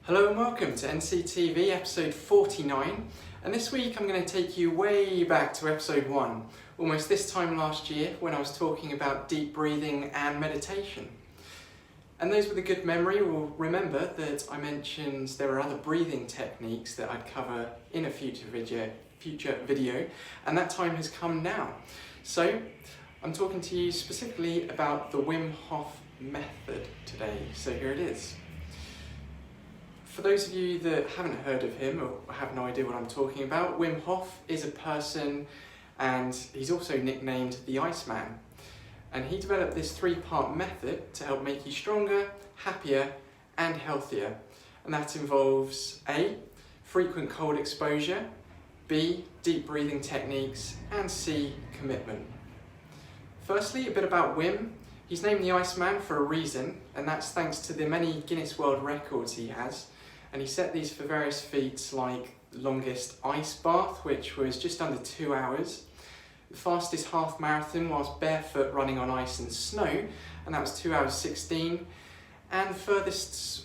Hello and welcome to NCTV episode 49, and this week I'm going to take you way back to episode 1, almost this time last year when I was talking about deep breathing and meditation. And those with a good memory will remember that I mentioned there are other breathing techniques that I'd cover in a future video, and that time has come now. So I'm talking to you specifically about the Wim Hof method today, so here it is. For those of you that haven't heard of him or have no idea what I'm talking about, Wim Hof is a person and he's also nicknamed the Iceman. And he developed this three-part method to help make you stronger, happier and healthier. And that involves A, frequent cold exposure, B, deep breathing techniques and C, commitment. Firstly, a bit about Wim. He's named the Iceman for a reason, and that's thanks to the many Guinness World Records he has. And he set these for various feats like longest ice bath, which was just under 2 hours, the fastest half marathon whilst barefoot running on ice and snow, and that was 2 hours 16, and the furthest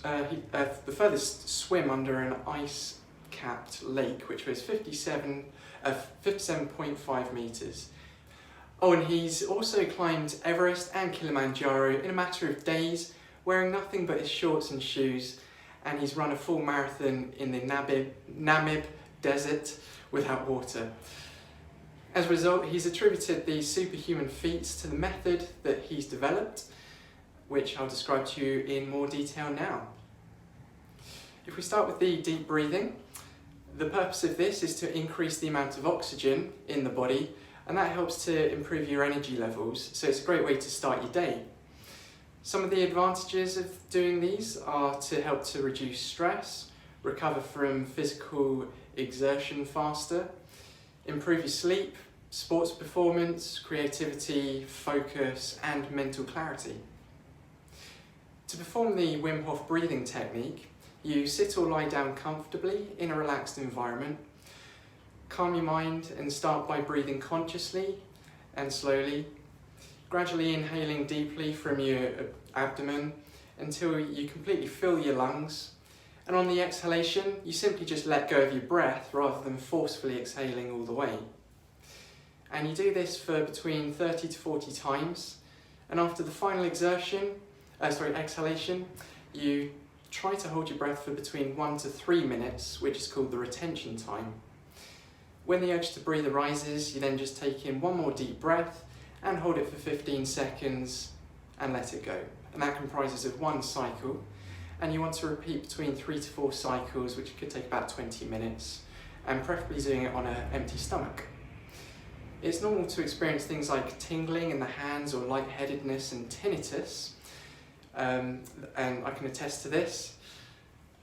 swim under an ice-capped lake, which was 57.5 metres. Oh, and he's also climbed Everest and Kilimanjaro in a matter of days, wearing nothing but his shorts and shoes, and he's run a full marathon in the Namib Desert without water. As a result, he's attributed these superhuman feats to the method that he's developed, which I'll describe to you in more detail now. If we start with the deep breathing, the purpose of this is to increase the amount of oxygen in the body, and that helps to improve your energy levels, so it's a great way to start your day. Some of the advantages of doing these are to help to reduce stress, recover from physical exertion faster, improve your sleep, sports performance, creativity, focus and mental clarity. To perform the Wim Hof breathing technique, you sit or lie down comfortably in a relaxed environment. Calm your mind and start by breathing consciously and slowly, gradually inhaling deeply from your abdomen until you completely fill your lungs. And on the exhalation, you simply just let go of your breath rather than forcefully exhaling all the way. And you do this for between 30 to 40 times. And after the final exhalation, you try to hold your breath for between 1 to 3 minutes, which is called the retention time. When the urge to breathe arises, you then just take in one more deep breath and hold it for 15 seconds and let it go. And that comprises of one cycle, and you want to repeat between 3 to 4 cycles, which could take about 20 minutes, and preferably doing it on an empty stomach. It's normal to experience things like tingling in the hands or lightheadedness and tinnitus, and I can attest to this.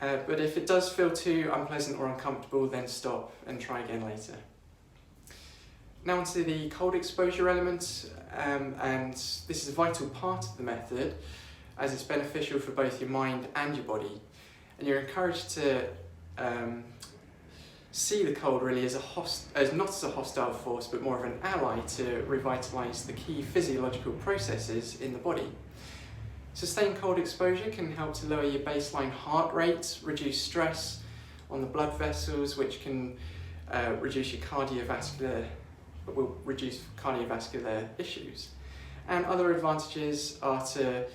But if it does feel too unpleasant or uncomfortable, then stop and try again later. Now onto the cold exposure element, and this is a vital part of the method as it's beneficial for both your mind and your body. And you're encouraged to see the cold really as not as a hostile force, but more of an ally to revitalise the key physiological processes in the body. Sustained cold exposure can help to lower your baseline heart rate, reduce stress on the blood vessels, which can reduce cardiovascular issues. And other advantages are to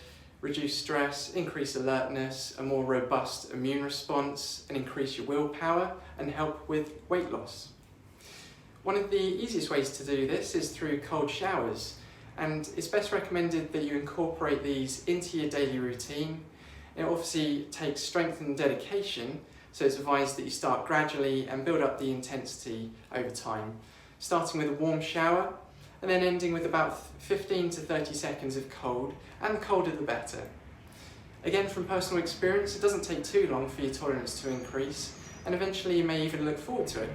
reduce stress, increase alertness, a more robust immune response, and increase your willpower and help with weight loss. One of the easiest ways to do this is through cold showers, and it's best recommended that you incorporate these into your daily routine. It obviously takes strength and dedication, so it's advised that you start gradually and build up the intensity over time, starting with a warm shower and then ending with about 15 to 30 seconds of cold, and the colder the better. Again, from personal experience, it doesn't take too long for your tolerance to increase, and eventually you may even look forward to it.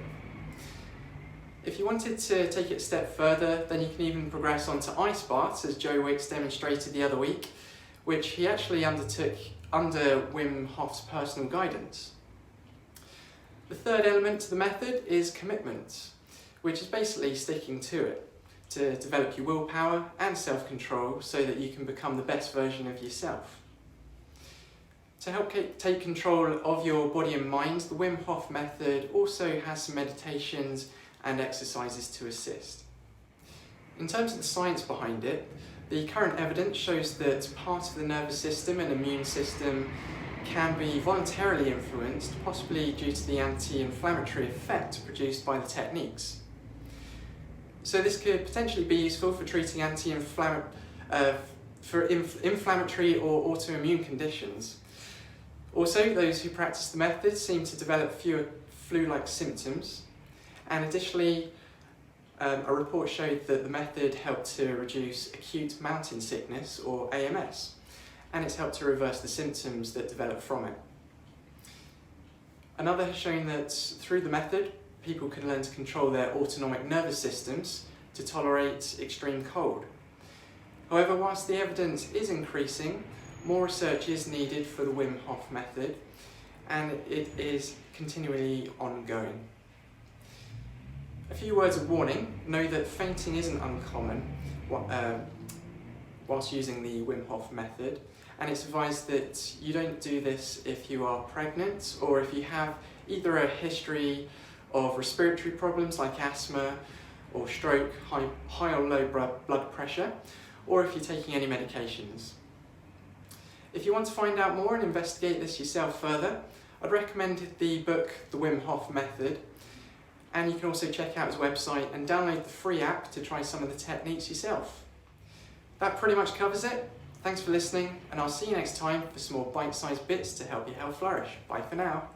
If you wanted to take it a step further, then you can even progress onto ice baths, as Joe Wicks demonstrated the other week, which he actually undertook under Wim Hof's personal guidance. The third element to the method is commitment, which is basically sticking to it, to develop your willpower and self-control so that you can become the best version of yourself. To help take control of your body and mind, the Wim Hof method also has some meditations and exercises to assist. In terms of the science behind it, the current evidence shows that part of the nervous system and immune system can be voluntarily influenced, possibly due to the anti-inflammatory effect produced by the techniques. So this could potentially be useful for treating inflammatory or autoimmune conditions. Also, those who practice the method seem to develop fewer flu-like symptoms, and additionally, a report showed that the method helped to reduce acute mountain sickness, or AMS, and it's helped to reverse the symptoms that develop from it. Another has shown that through the method, people can learn to control their autonomic nervous systems to tolerate extreme cold. However, whilst the evidence is increasing, more research is needed for the Wim Hof method, and it is continually ongoing. A few words of warning: know that fainting isn't uncommon whilst using the Wim Hof method, and it's advised that you don't do this if you are pregnant or if you have either a history of respiratory problems like asthma or stroke, high or low blood pressure, or if you're taking any medications. If you want to find out more and investigate this yourself further, I'd recommend the book The Wim Hof Method, and you can also check out his website and download the free app to try some of the techniques yourself. That pretty much covers it. Thanks for listening, and I'll see you next time for some more bite-sized bits to help your health flourish. Bye for now.